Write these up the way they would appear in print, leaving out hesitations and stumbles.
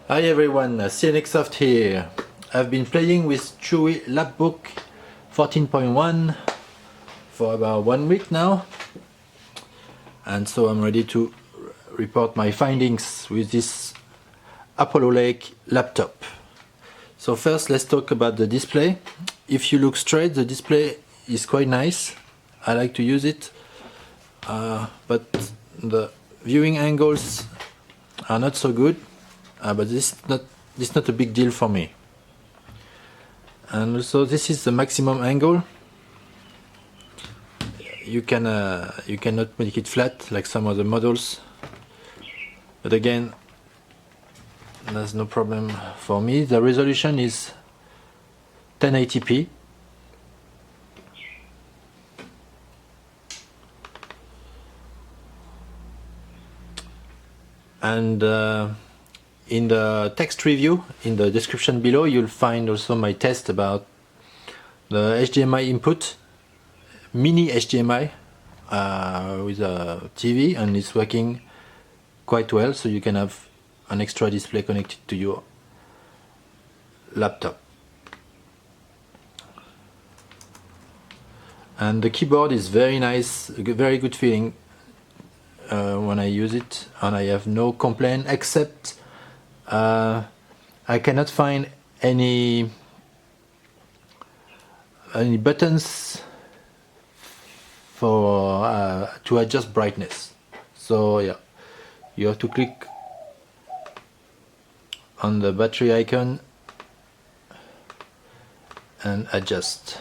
Hi everyone, CNXsoft here. I've been playing with CHUWI LapBook 14.1 for about 1 week now, and so I'm ready to report my findings with this Apollo Lake laptop. So first let's talk about the display. If you look straight, the display is quite nice. I like to use it, but the viewing angles are not so good. But this is not a big deal for me. And also this is the maximum angle. You cannot make it flat like some other models, but again, there's no problem for me. The resolution is 1080p. And in the text review, in the description below, you'll find also my test about the HDMI input, mini HDMI with a TV, and it's working quite well, so you can have an extra display connected to your laptop. And the keyboard is very nice, very good feeling when I use it, and I have no complaint, except I cannot find any buttons for to adjust brightness. So yeah, you have to click on the battery icon and adjust.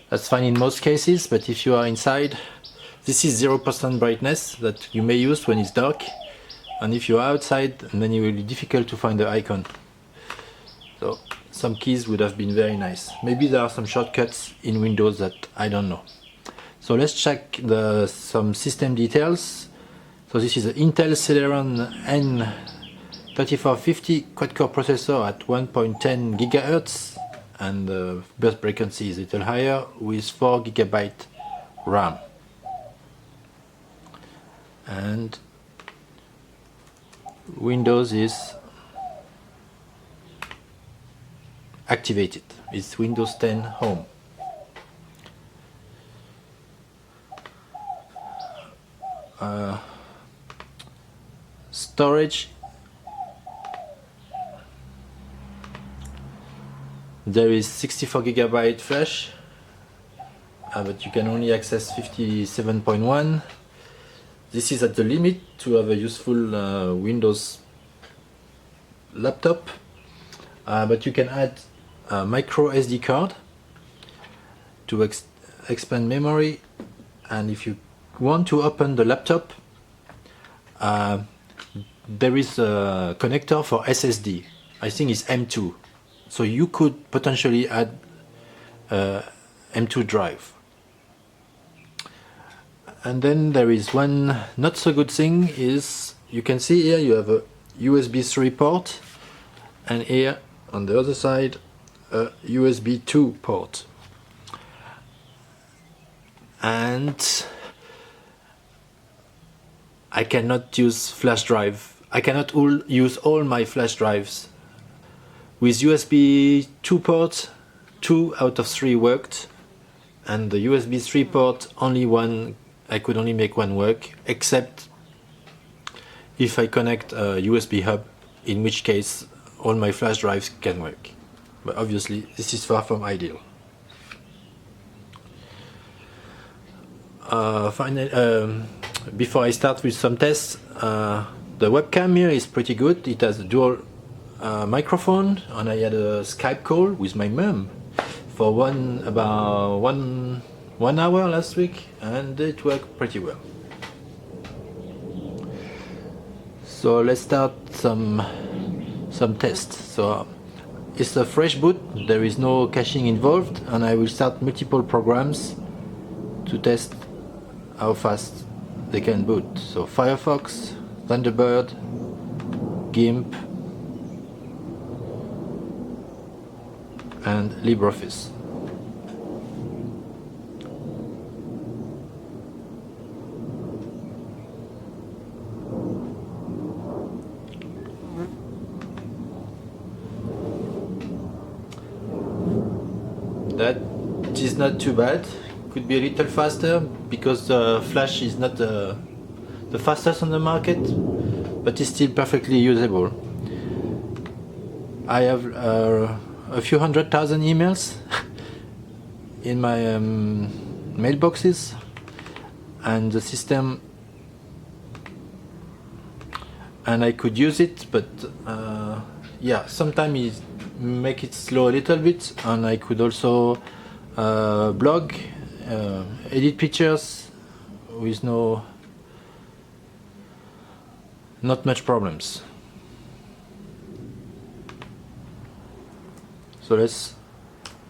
That's fine in most cases, but if you are inside, this is 0% brightness that you may use when it's dark. And if you're outside, then it will be difficult to find the icon. So some keys would have been very nice. Maybe there are some shortcuts in Windows that I don't know. So let's check some system details. So this is an Intel Celeron N3450 quad-core processor at 1.10 GHz, and the burst frequency is a little higher with 4 GB RAM. And Windows is activated. It's Windows 10 Home. Storage, there is 64 GB flash, but you can only access 57.1. This is at the limit to have a useful Windows laptop, but you can add a micro SD card to expand memory. And if you want to open the laptop, there is a connector for SSD. I think it's M2, so you could potentially add M2 drive. And then there is one not so good thing, is you can see here you have a USB 3 port, and here on the other side a USB 2 port. And I cannot use flash drive. I cannot use all my flash drives. With USB 2 ports, 2 out of 3 worked, and the USB 3 port, only one. I could only make one work, except if I connect a USB hub, in which case all my flash drives can work. But obviously this is far from ideal. Finally, before I start with some tests, the webcam here is pretty good. It has a dual microphone, and I had a Skype call with my mom for about one hour last week, and it worked pretty well. So let's start some tests. So it's a fresh boot, there is no caching involved, and I will start multiple programs to test how fast they can boot. So Firefox, Thunderbird, GIMP, and LibreOffice. That is not too bad. Could be a little faster because the flash is not the fastest on the market, but it's still perfectly usable. I have a few 100,000 emails in my mailboxes, and the system, and I could use it, but yeah, sometimes it make it slow a little bit, and I could also blog, edit pictures with not much problems. So let's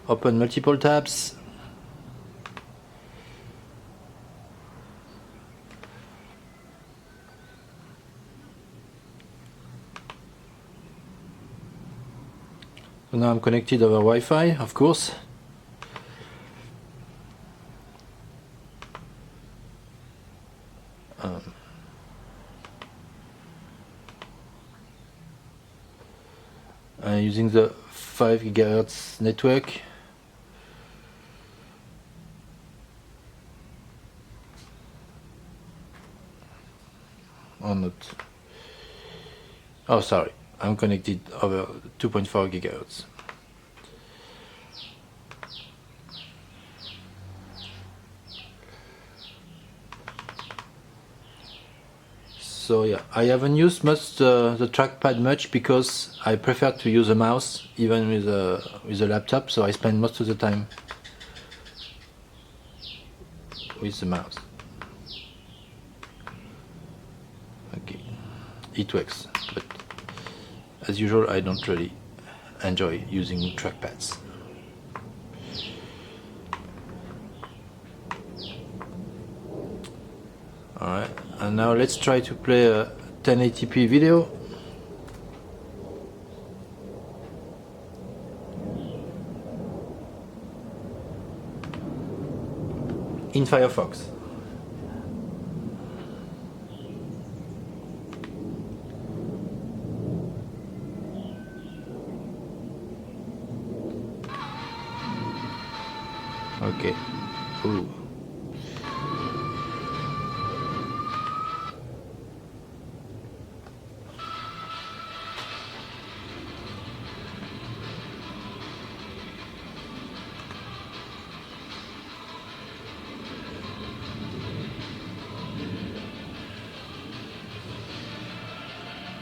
open multiple tabs. So now I'm connected over Wi-Fi, of course. Using the 5 GHz network. Or not. Oh, sorry. I'm connected over 2.4 GHz. So yeah, I haven't used much the trackpad much because I prefer to use a mouse even with a laptop. So I spend most of the time with the mouse. Okay, it works, but as usual, I don't really enjoy using trackpads. Alright, and now let's try to play a 1080p video. In Firefox. Okay. Ooh.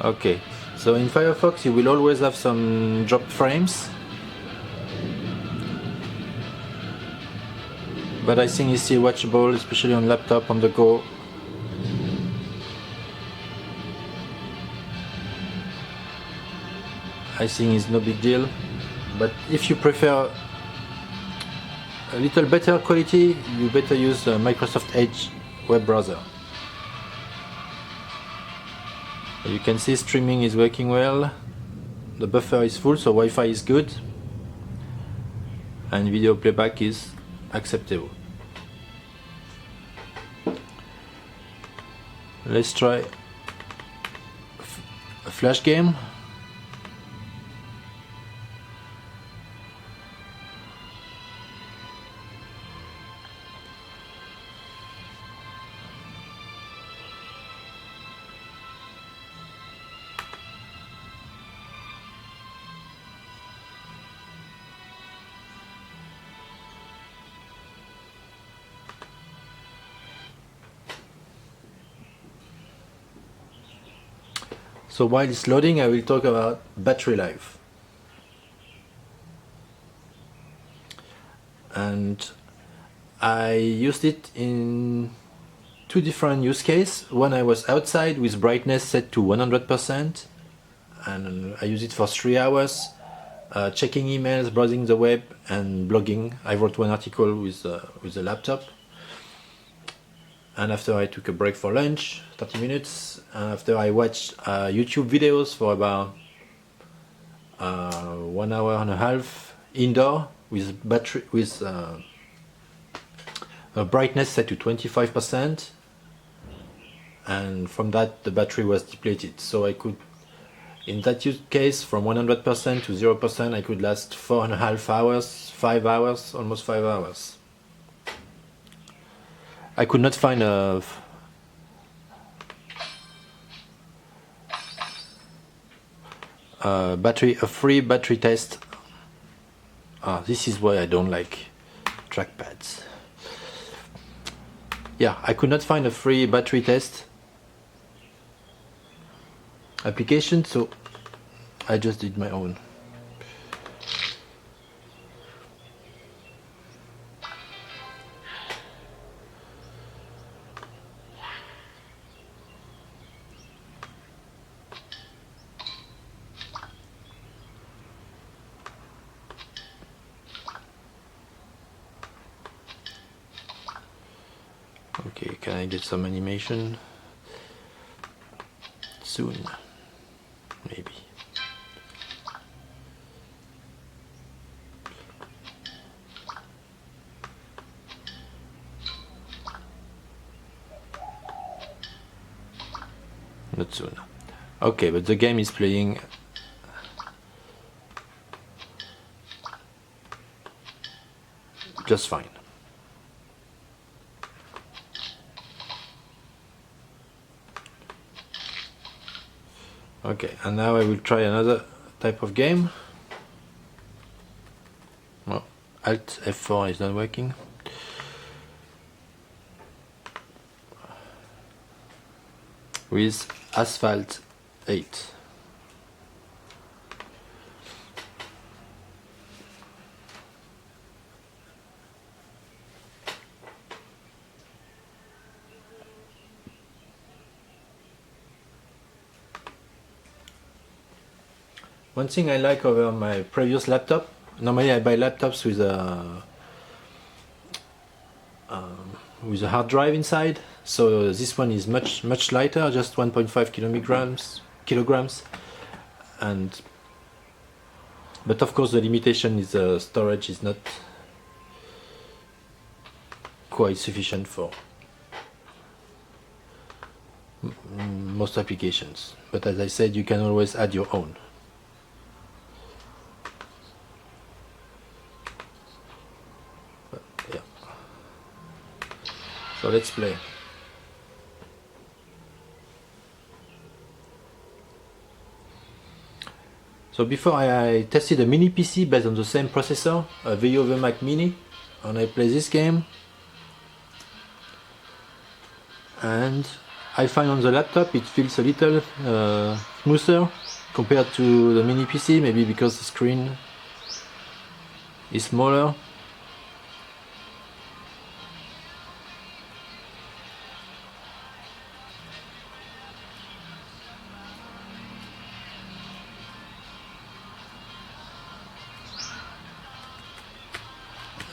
Okay, so in Firefox you will always have some dropped frames, but I think it's still watchable, especially on laptop on the go. I think it's no big deal, but if you prefer a little better quality, you better use Microsoft Edge web browser. You can see streaming is working well, the buffer is full, so Wi-Fi is good, and video playback is acceptable. Let's try a flash game. So while it's loading, I will talk about battery life. And I used it in two different use cases. One, I was outside with brightness set to 100%, and I used it for 3 hours, checking emails, browsing the web, and blogging. I wrote one article with the laptop. And after I took a break for lunch, 30 minutes. After I watched YouTube videos for about 1 hour and a half indoor with battery with a brightness set to 25%, and from that the battery was depleted. So I could, In that use case, from 100% to 0%, I could last 4.5 hours, 5 hours, almost 5 hours. I could not find a free battery test. This is why I don't like trackpads. Yeah, I could not find a free battery test application, so I just did my own. Okay, can I get some animation soon? Maybe. Not soon. Okay, but the game is playing just fine. Okay, and now I will try another type of game. Well, Alt F4 is not working. With Asphalt 8. One thing I like over my previous laptop, normally I buy laptops with a hard drive inside, so this one is much lighter, just 1.5 kilograms, and but of course the limitation is storage is not quite sufficient for most applications, but as I said, you can always add your own. So let's play. So before I tested a mini PC based on the same processor, a VU over Mac Mini, and I play this game. And I find on the laptop it feels a little smoother compared to the mini PC, maybe because the screen is smaller.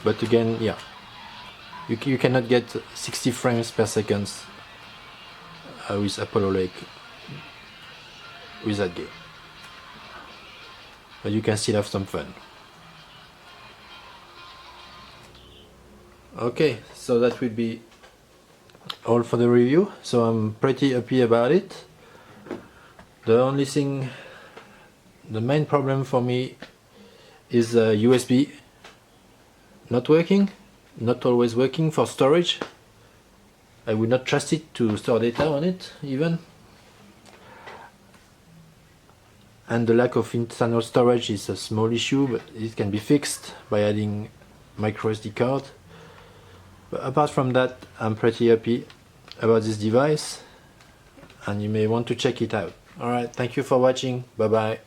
But again, yeah, you cannot get 60 frames per second with Apollo Lake with that game. But you can still have some fun. Okay, so that will be all for the review. So I'm pretty happy about it. The only thing, the main problem for me is USB not working, not always working for storage. I would not trust it to store data on it even. And the lack of internal storage is a small issue, but it can be fixed by adding micro SD card. But apart from that, I'm pretty happy about this device, and you may want to check it out. Alright, thank you for watching. Bye bye.